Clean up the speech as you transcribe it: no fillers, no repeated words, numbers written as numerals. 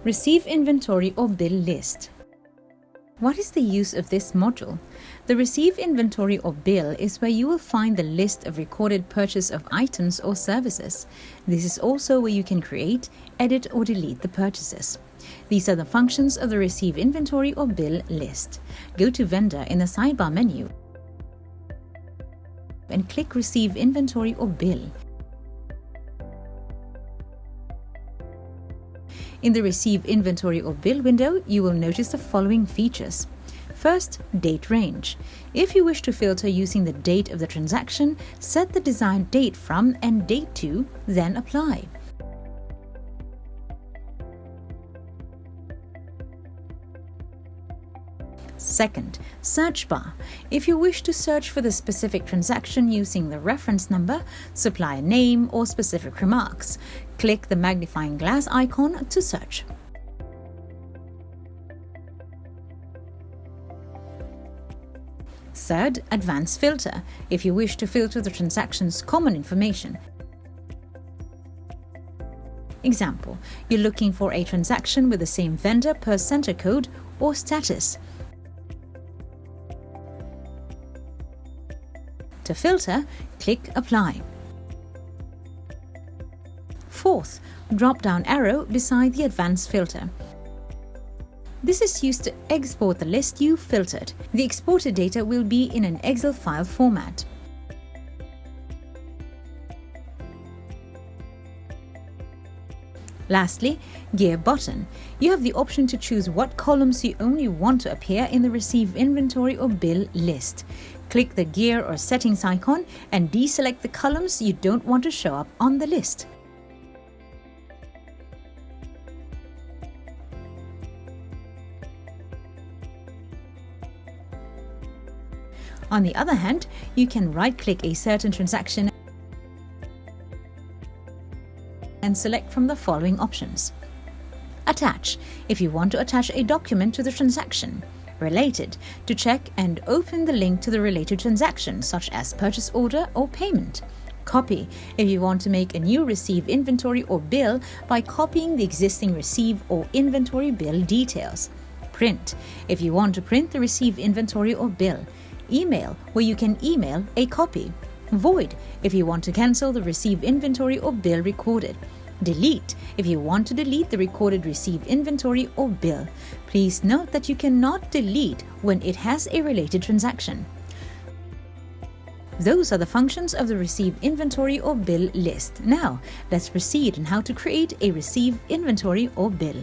Receive inventory or bill list. What is the use of this module? The receive inventory or bill is where you will find the list of recorded purchase of items or services. This is also where you can create, edit or delete the purchases. These are the functions of the receive inventory or bill list. Go to vendor in the sidebar menu and click receive inventory or bill. In the Receive Inventory or Bill window, you will notice the following features. First, date range. If you wish to filter using the date of the transaction, set the desired date from and date to, then apply. Second, search bar. If you wish to search for the specific transaction using the reference number, supplier name, or specific remarks, click the magnifying glass icon to search. Third, advanced filter. If you wish to filter the transaction's common information. Example, you're looking for a transaction with the same vendor per center code or status. To filter, click Apply. Fourth, drop-down arrow beside the advanced filter. This is used to export the list you filtered. The exported data will be in an Excel file format. Lastly, Gear button. You have the option to choose what columns you only want to appear in the Receive Inventory or Bill list. Click the gear or settings icon and deselect the columns you don't want to show up on the list. On the other hand, you can right-click a certain transaction and select from the following options. Attach, if you want to attach a document to the transaction. Related, to check and open the link to the related transaction, such as purchase order or payment. Copy, if you want to make a new receive inventory or bill by copying the existing receive or inventory bill details. Print, if you want to print the receive inventory or bill. Email, where you can email a copy. Void, if you want to cancel the receive inventory or bill recorded. Delete, if you want to delete the recorded receive inventory or bill. Please note that you cannot delete when it has a related transaction. Those are the functions of the receive inventory or bill list. Now, let's proceed on how to create a receive inventory or bill.